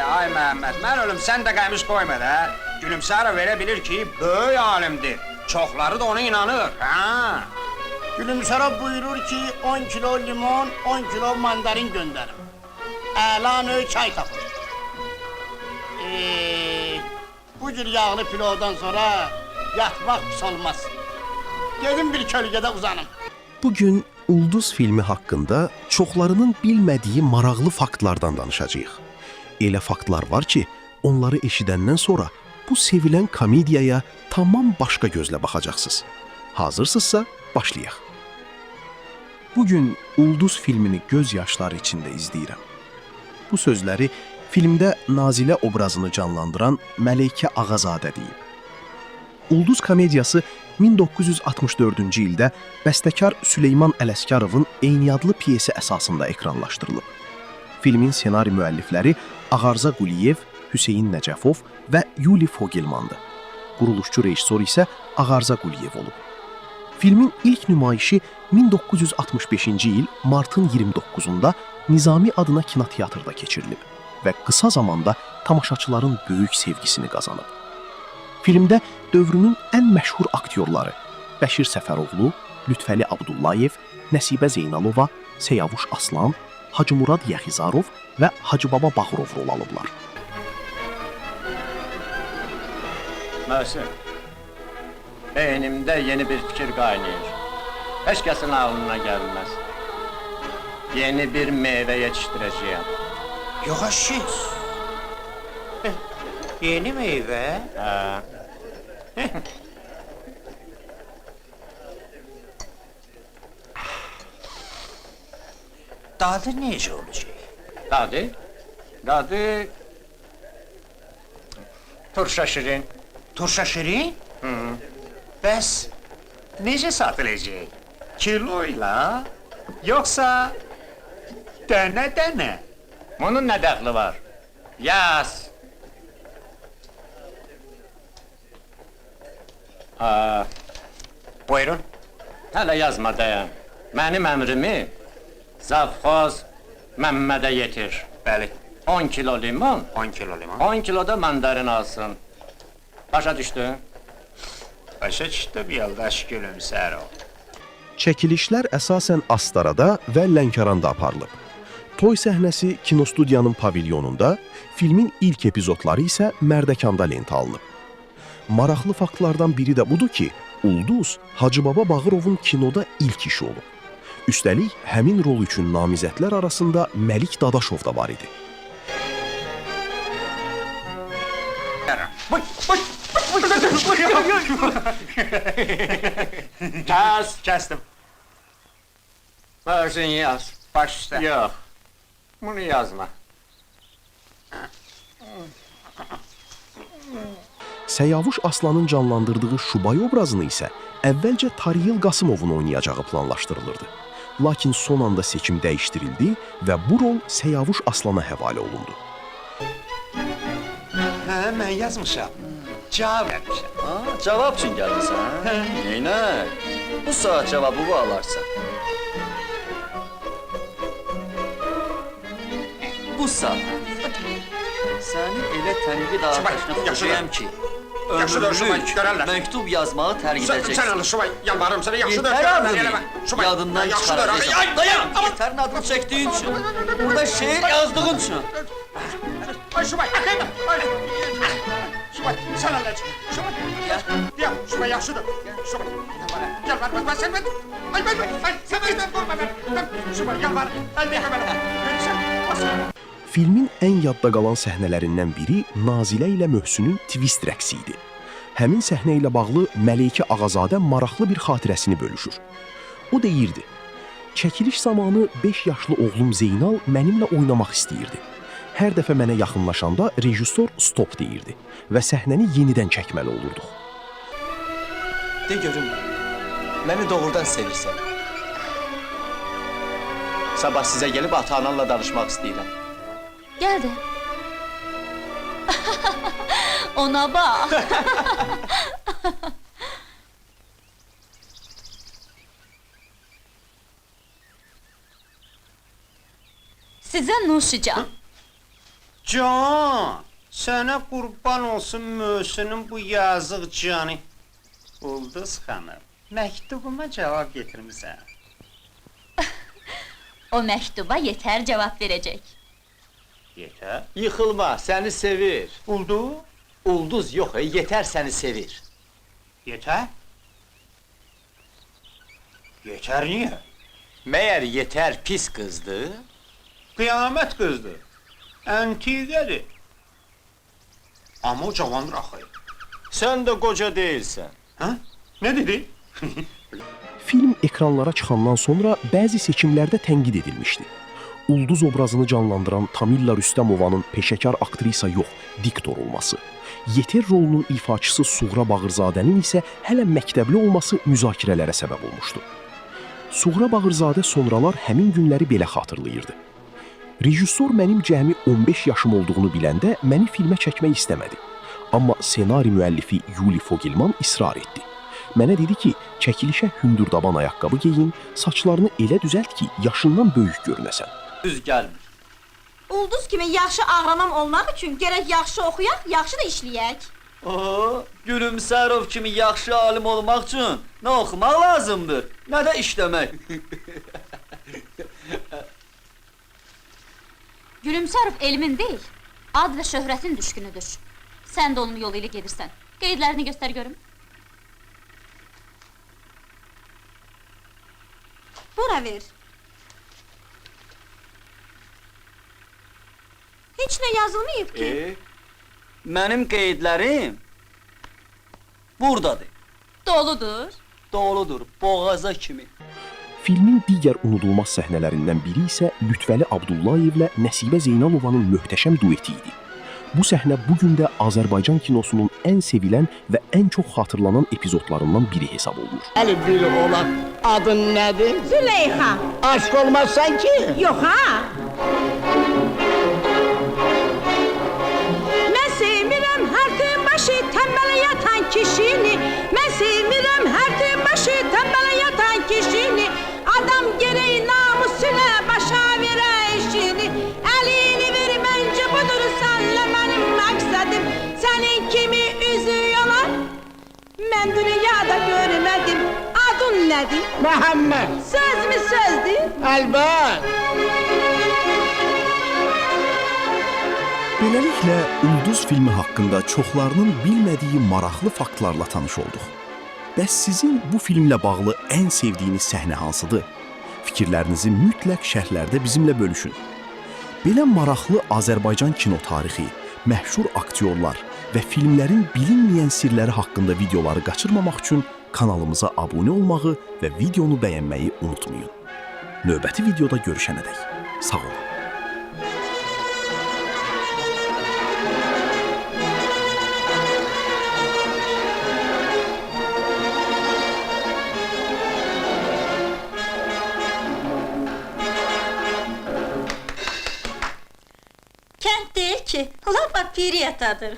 ay Məhəmməd, mən ölüm, sən də qəmiş qoyma da. Gülümsərov elə bilir ki, böyük alimdir. Çoxları da ona inanır, ha? Gülümsərov buyurur ki, 10 kilo limon, 10 kilo mandarin göndərim. Əla növ çay tapır. Bu cür yağlı pilovdan sonra yatmaq pis olmaz. Gedim bir kölgədə uzanım. Bugün Ulduz filmi haqqında çoxlarının bilmədiyi maraqlı faktlardan danışacağıq. Elə faktlar var ki, onları eşidəndən sonra bu sevilən komediyaya tamam başqa gözlə baxacaqsınız. Hazırsınızsa, başlayaq. Bugün Ulduz filmini göz yaşları içində izləyirəm. Bu sözləri filmdə Nazilə obrazını canlandıran Məleykə Ağazadə deyib. Ulduz komediyası 1964-cü ildə bəstəkar Süleyman Ələsgərovun eyniadlı piyesi əsasında ekranlaşdırılıb. Filmin senari müəllifləri Ağarza Quliyev, Hüseyin Nəcəfov və Yuli Fogelmandır. Quruluşçu rejissor isə Ağarza Quliyev olub. Filmin ilk nümayişi 1965-ci il martın 29-unda Nizami adına kinoteatrda keçirilib və qısa zamanda tamaşaçıların böyük sevgisini qazanıb. Filmdə dövrünün ən məşhur aktyorları Bəşir Səfəroğlu, Lütfəli Abdullayev, Nəsibə Zeynalova, Seyavuş Aslan, Hacı Murad Yaxizarov və Hacı Baba Bağırov rol alıblar. Möhsin, beynimdə yeni bir fikir qaynayır. Heç kəsin ağlına gəlməz. Yeni bir meyvə yetişdirəcəyəm. Yox aşiz. Yeni meyvə? Dadı necə olacaq? Dadı? Dadı... Turşa şirin. Turşa şirin? Bəs necə satılacaq? Kiloyla, yoxsa dənə-dənə? Bunun nə dəxli var? Yaz! Buyurun. Hələ yazma dayan. Mənim əmrimi Zavxoz Məmmədə yetir. Bəli. 10 kilo limon, 10 kilo limon. 10 kilo da mandarin alsın. Başa düşdün? Başa çıxdı bir yoldaş Gülümsərov. Çəkilişlər əsasən Astarada və Lənkəranda aparılıb. Toy səhnəsi kinostudiyanın pavilyonunda, filmin ilk epizodları isə Mərdəkanda lentə alınıb. Maraqlı faktlardan biri də budur ki, Ulduz Hacı Baba Bağırovun kinoda ilk işi olub. Üstəlik, həmin rol üçün namizədlər arasında Məlik Dadaşov da var idi. Kəsdim. Möhsin yaz. Baş üstə. Yox, bunu yazma. Səyavuş Aslanın canlandırdığı Şubay obrazını isə əvvəlcə Tariyel Qasımovun oynayacağı planlaşdırılırdı. Lakin son anda seçim dəyişdirildi və bu rol Səyavuş Aslana həvalə olundu. Mən yazmışam. Cavab vermişəm. Cavab üçün gəlmişsən? Neynək? Bu saat cavabı alarsan. Bu saat. Səni elə tənqid atəşinə tutacağam ki, ömürlük məktub yazmağı tərk edəcəksin. Sən Allah, Şubay, yalvarırım sənə, yaxşıdır. Yetər adını yadından çıxaracaqsan. Dayan! Yetərin adını çəkdiyin üçün. Burada şeir yazdığın üçün. Ay Şubay, Şubay, sən Allah üçün. Şubay, ya, Şubay, yaxşıdır. Şubay, yalvarırım, ben sen, ay, sen benden vurma ben. Şubay, yalvarırım, əlbəyəm mənə. Filmin ən yadda qalan səhnələrindən biri Nazilə ilə Möhsünün twist rəqsi idi. Həmin səhnə ilə bağlı Məleykə Ağazadə maraqlı bir xatirəsini bölüşür. O deyirdi, çəkiliş zamanı 5 yaşlı oğlum Zeynal mənimlə oynamaq istəyirdi. Hər dəfə mənə yaxınlaşanda rejissor stop deyirdi və səhnəni yenidən çəkməli olurduq. De görüm, məni doğrudan sevirsən. Sabah sizə gəlib ata-ananla danışmaq istəyirəm. Gel de. Ona bak. Size nuş içeceğim. Can, sənə qurban olsun Möhsünün bu yazıq canı. Ulduz xanım, məktubuma cavab getirmisən. O mektuba yeter cevap verecek. Yetər. Yıxılma, səni sevir. Ulduz? Ulduz yox, yetər səni sevir. Yetər? Yetər niyə? Məyər yetər pis qızdır? Qiyamət qızdır. Əntiqədir. Amma o cavandır axı. Sən də qoca deyilsən. Hə? Nə dedi? Film ekranlara çıxandan sonra bəzi seçimlərdə tənqid edilmişdi. Ulduz obrazını canlandıran Tamilla Rüstəmovanın peşəkar aktrisa yox, diktor olması, Yeter rolunun ifaçısı Suğra Bağırzadənin isə hələ məktəbli olması müzakirələrə səbəb olmuşdu. Suğra Bağırzadə sonralar həmin günləri belə xatırlayırdı. Rejissor mənim cəmi 15 yaşım olduğunu biləndə məni filmə çəkmək istəmədi. Amma ssenari müəllifi Yuli Fogelman israr etdi. Mənə dedi ki, çəkilişə hündürdaban ayaqqabı geyin, saçlarını elə düzəlt ki, yaşından böyük görünəsən. Düz gəlmir. Ulduz kimi yaxşı ağlamam olmaq üçün gərək yaxşı oxuyaq, yaxşı da işləyək. Gülümsərov kimi yaxşı alim olmaq üçün nə oxumaq lazımdır, nə də işləmək. Gülümsarov elmin değil, ad ve şöhretin düşkünüdür. Sen de onun yoluyla gelirsen. Qeydlərini göster görüm. Bura ver. Heç nə yazılmayıb ki. Mənim qeydlərim buradadır. Doludur. Doludur, boğaza kimi. Filmin digər unudulmaz səhnələrindən biri isə Lütfəli Abdullayevlə Nəsibə Zeynalovanın möhtəşəm dueti idi. Bu səhnə bugün də Azərbaycan kinosunun ən sevilən və ən çox xatırlanan epizodlarından biri hesab olunur. Əli bir oğlan, adın nədir? Züleyxa. Aşk olmazsan ki? Yox ha? Mən sevmirəm hər gün başı tənbələ yatan kişini. Mən sevmirəm hər gün başı tənbələ yatan kişini. Adam gərək namusuna başa verə işini. Əlini ver məncə budur sənlə mənim məqsədim. Sənin kimi üzü yalan mən dünyada görmədim. Adın nədir? Məhəmməd. Söz mü sözdür? Əlbət. Beləliklə, Ulduz filmi haqqında çoxlarının bilmədiyi maraqlı faktlarla tanış olduq. Bəs sizin bu filmlə bağlı ən sevdiyiniz səhnə hansıdır? Fikirlərinizi mütləq şərhlərdə bizimlə bölüşün. Belə maraqlı Azərbaycan kino tarixi, məşhur aktyorlar və filmlərin bilinməyən sirləri haqqında videoları qaçırmamaq üçün kanalımıza abunə olmağı və videonu bəyənməyi unutmayın. Növbəti videoda görüşənədək. Sağ olun. Kənd deyil ki, lap apiriyatadır.